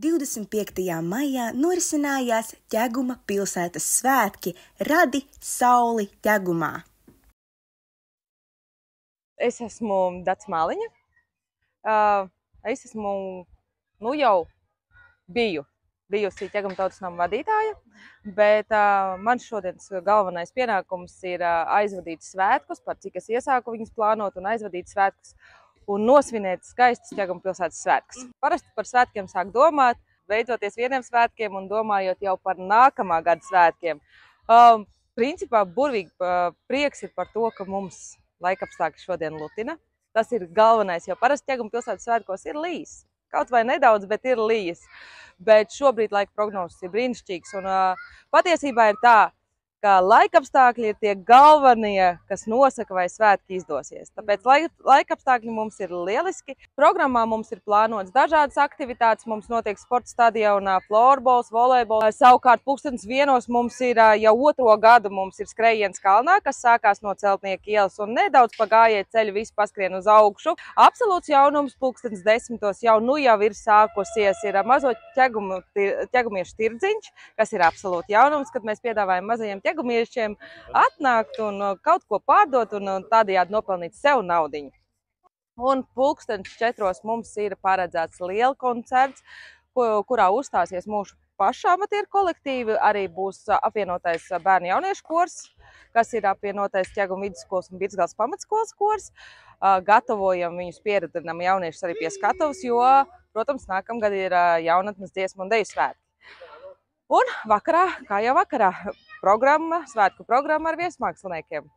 25. maijā norisinājās Ķeguma pilsētas svētki Radi sauli Ķegumā. Es esmu Dats Māliņa. Es esmu jau bijusi Ķeguma tautas nama vadītāja, bet man šodienas galvenais pienākums ir aizvadīt svētkus, par cik es iesāku viņus plānot, un aizvadīt svētkus un nosvinēt skaistus Ķeguma pilsētas svētkus. Parasti par svētkiem sāk domāt, beidzoties vieniem svētkiem un domājot jau par nākamā gada svētkiem. Principā burvīgi prieks ir par to, ka mums laikapstākļi šodien lutina. Tas ir galvenais, jo parasti Ķeguma pilsētas svētkos ir lijis. Kaut vai nedaudz, bet ir lijis. Bet šobrīd laika prognozes ir brīnišķīgas, un patiesībā ir tā, ka laikapstākļi ir tie galvenie, kas nosaka, vai svētki izdosies. Tāpēc laikapstākļi mums ir lieliski. Programmā mums ir plānotas dažādas aktivitātes. Mums notiek sporta stadionā florbols, volejbols. Savukārt 1:00 mums ir jau 2. gadu mums ir skrējiens kalnā, kas sākās no Celtnieka ielas, un nedaudz pa gājēju ceļu viss paskrien uz augšu. Absolūts jaunums 10:10 jau ir sākusies. Ir mazo ķegumiešu tirdziņš, kas ir absolūti jaunums, kad mēs piedāvājam mazajiem ķegumiešiem atnākt un kaut ko pārdot un tādējādi nopelnīt sev naudiņu. Un 4:00 mums ir paredzēts liela koncerts, kurā uzstāsies mūsu pašu amatieru kolektīvi. Arī būs apvienotais bērnu jauniešu kors, kas ir apvienotais Ķeguma vidusskolas un Birzgales pamatskolas kors. Gatavojam viņus, pieredzinām jauniešus arī pie skatuves, jo, protams, nākamgad ir jaunatnes dziesmu un deju svētki. Un vakarā, kā jau vakarā, svētku programma ar viesmāksliniekiem.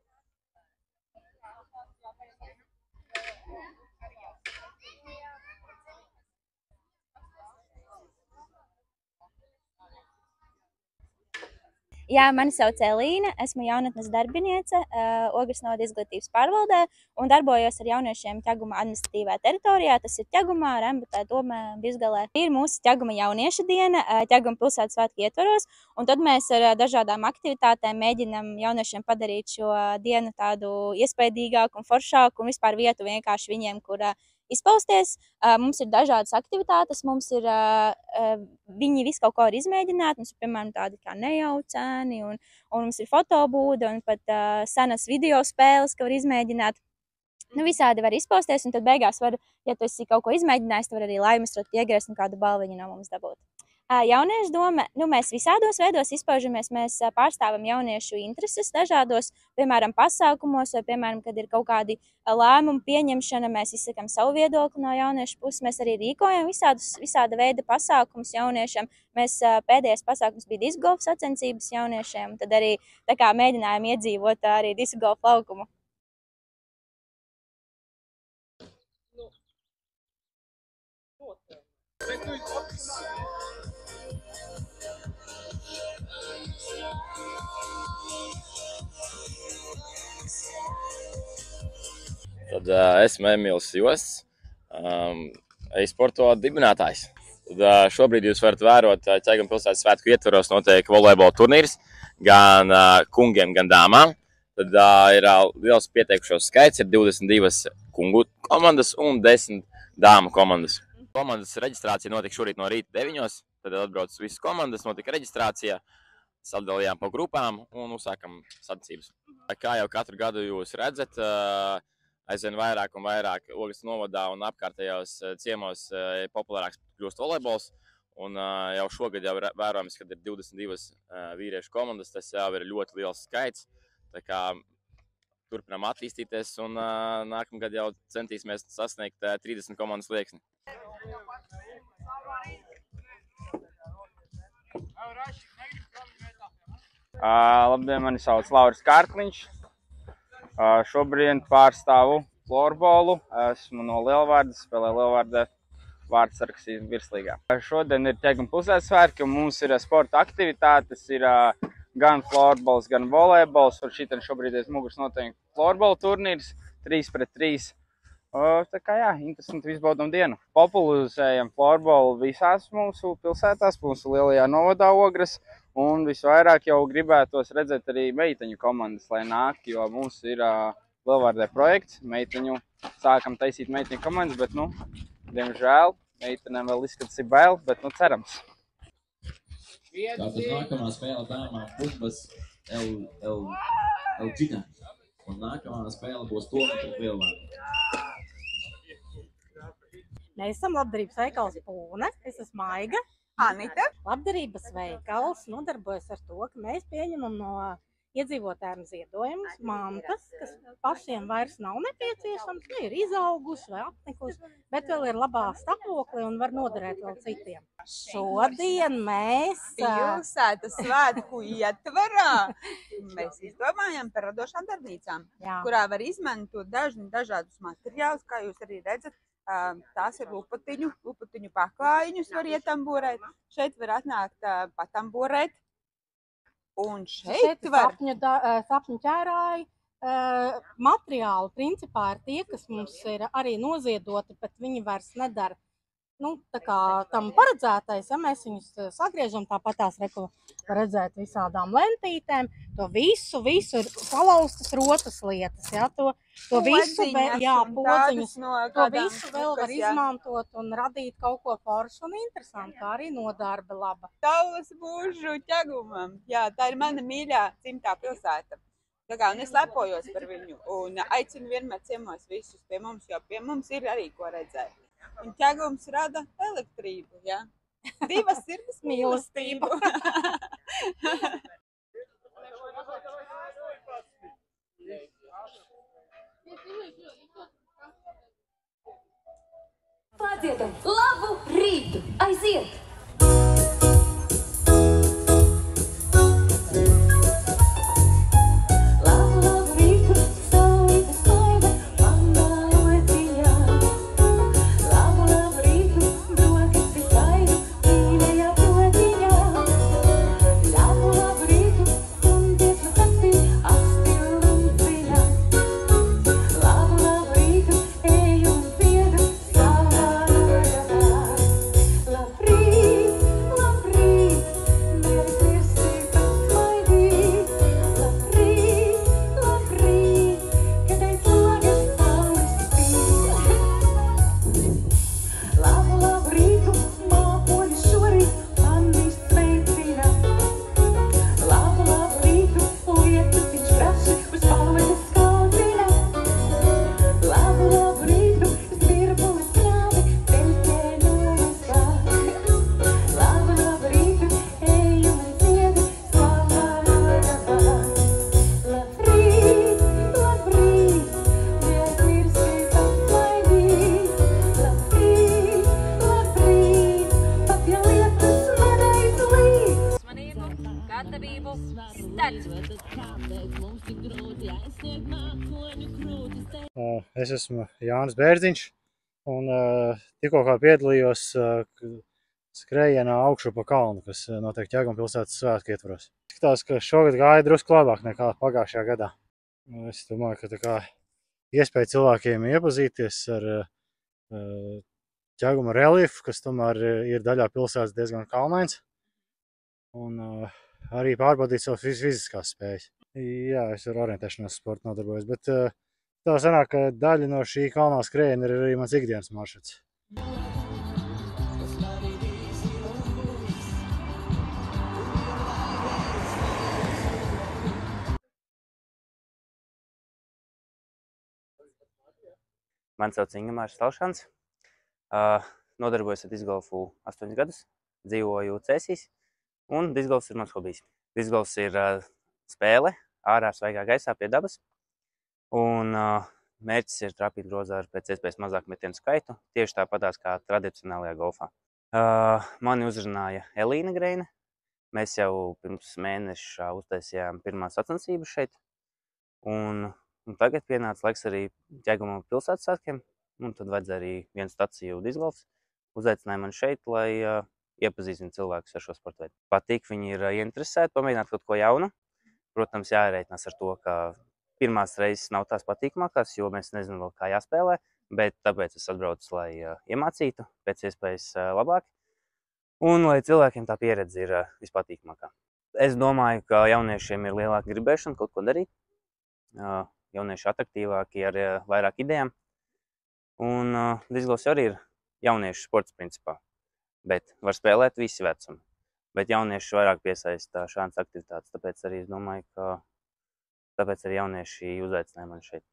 Jā, mani sauc Elīna, esmu jaunatnes darbiniece Ogres novada izglītības pārvaldē un darbojos ar jauniešiem Ķeguma administratīvā teritorijā. Tas ir Ķegumā, Rembutē, Domē, Birzgalē. Ir mūsu Ķeguma jaunieša diena, Ķeguma pilsētas svētku ietvaros, un tad mēs ar dažādām aktivitātēm mēģinam jauniešiem padarīt šo dienu tādu iespaidīgāku un foršāku un vispār vietu vienkārši viņiem, kur izpausties. Mums ir dažādas aktivitātes, viņi visu kaut ko var izmēģināt. Mums ir, piemēram, tādi kā nejaucēni, un mums ir fotobūde, un pat senas video spēles, ka var izmēģināt. Visādi var izpausties, un tad beigās var, ja tu esi kaut ko izmēģinājis, tu var arī laimestrot iegriezt un kādu balviņu no mums dabūt. Jauniešu doma, mēs visādos veidos izpaužamies, mēs pārstāvam jauniešu intereses dažādos, piemēram, pasākumos, vai, piemēram, kad ir kaut kādi lēmumu pieņemšana, mēs izsakam savu viedokli no jauniešu puses, mēs arī rīkojam visāda veida pasākumus jauniešiem. Pēdējais pasākums bija disku golfa sacensības jauniešiem, un tad arī tā kā mēģinājām iedzīvot arī disku golfa laukumu. Tad esmu Emīls Josts, e-sporto dibinātājs. Tad šobrīd jūs varat vērot Ķeguma pilsētas svētku ietvaros notiek volejbola turnīrs gan kungiem, gan dāmām. Tad ir liels pieteikušos skaits, ir 22 kungu komandas un 10 dāmu komandas. Komandas reģistrācija notika šorīt no rīta 9:00, tad atbrauc visas komandas, notika reģistrācija, sadalījām pa grupām un uzsākam sacensības. Kā jau katru gadu jūs redzat, aizvien vairāk un vairāk Ogres novadā un apkārtējos ciemos populārāks kļūst volejbols. Un jau šogad jau vērojams, kad ir 22 vīriešu komandas, tas jau ir ļoti liels skaits. Tā kā turpinām attīstīties un nākamgad jau centīsimies sasniegt 30 komandas slieksni. Labdien, mani sauc Lauris Kārkliņš. Šobrīd pārstāvu florbolu. Esmu no Lielvārdas, spēlēju Lielvārdē vārdsargs virslīgā. Šodien ir Ķeguma pilsētas svētki, un mums ir sporta aktivitātes. Ir gan florbols, gan volejbols. Šobrīd aiz muguras notiek florbola turnīrs 3-3. Tā kā jā, interesanti izbaudam dienu. Popularizējam florbolu visās mūsu pilsētās, mūsu lielajā novadā Ogres. Un visvairāk jau gribētos redzēt arī meiteņu komandas, lai nāk, jo mums ir Lielvārdē projekts. Sākam taisīt meiteņu komandas, bet, diemžēl, meitenēm vēl izskatās ir bail, bet nu cerams. Tātad nākamā spēle dāmām Pumbas El Džina. Un nākamā spēle būs Toma pret Lielvārdu. Mēs esam labdarības veikals Pūne, es esmu Maiga. Anita. Labdarības veikals nodarbojas ar to, ka mēs pieņemam no iedzīvotājiem ziedojumus, mantas, kas pašiem vairs nav nepieciešams, ir izauguši vai apnikuši, bet vēl ir labā stāvoklī un var noderēt vēl citiem. Šodien mēs Pilsētas svētku ietvarā mēs izdomājam par radošām darbnīcām, kurā var izmantot dažādus materiālus, kā jūs arī redzat. Tās ir lupatiņu paklājiņus var ietamborēt, šeit var atnākt patamborēt, un šeit var sapņu ķērāji. Materiāli principā ir tie, kas mums ir arī noziedoti, bet viņi vairs nedara. Tā kā tam paredzētais, ja mēs viņus sagriežam, tāpat tās var redzēt visādām lentītēm, to visu ir salauztas rotas lietas, ja, to visu, podziņus, to visu vēl var izmantot un radīt kaut ko foršu un interesantu, kā arī nodarbe laba. Taulas mūžu ķegumam, jā, tā ir mana mīļā dzimtā pilsēta. Tā kā, un es lepojos par viņu un aicinu vienmēr ciemos visus pie mums, jo pie mums ir arī ko redzēt. Un ķegums rada elektrību, ja? Divas sirds mīlestību. Padziedam labu rītu! Aiziet! Es esmu Jānis Bērziņš un tikko kā piedalījos skrējienā augšu pa kalnu, kas notiek Ķeguma pilsētas svētku ietvaros. Skatās, ka šogad gāja drusku labāk nekā pagājušajā gadā. Es domāju, ka tā kā iespēja cilvēkiem iepazīties ar Ķeguma reliefu, kas tomēr ir daļā pilsētas diezgan kalnains, un arī pārbaudīt savas fiziskās spējas. Jā, es ar orientēšanās sportu nodarbojos, bet tā sanāk, ka daļa no šī kalnā skrējiena ir arī mans ikdienas maršruts. Mani sauc Ingemārs Stalšans. Nodarbojos ar discgolfu 8 gadus, dzīvoju Cēsīs, un discgolfs ir mans hobijs. Discgolfs ir spēle ārā svaigā gaisā pie dabas, un mērķis ir trāpīt grozā ar pēc iespējas mazāku metienu skaitu, tieši tāpatās kā tradicionālajā golfā. Mani uzrunāja Elīna Greine. Mēs jau pirms mēneša uztaisījām pirmās sacensības šeit, un tagad pienāca laiks arī Ķeguma pilsētas svētkiem, un tad vajadzēja arī vienu staciju discgolfs. Uzaicināja mani šeit, lai iepazīstinu cilvēkus ar šo sportu veidu. Patīk, viņi ir ieinteresēti pamēģināt kaut ko jaunu. Protams, jārēķinās ar to, ka pirmās reizes nav tās patīkamākās, jo mēs nezinām vēl, kā jāspēlē, bet tāpēc es atbraucu, lai iemācītu pēc iespējas labāk, un lai cilvēkiem tā pieredze ir vispatīkamākā. Es domāju, ka jauniešiem ir lielāka gribēšana kaut ko darīt. Jaunieši atraktīvāki ar vairāk idejām. Un discgolfs arī ir jauniešu sports principā, bet var spēlēt visi vecumi. Bet jaunieši vairāk piesaista šādas aktivitātes, tāpēc arī es domāju, ka tāpēc arī jaunieši uzaicināja mani šeit.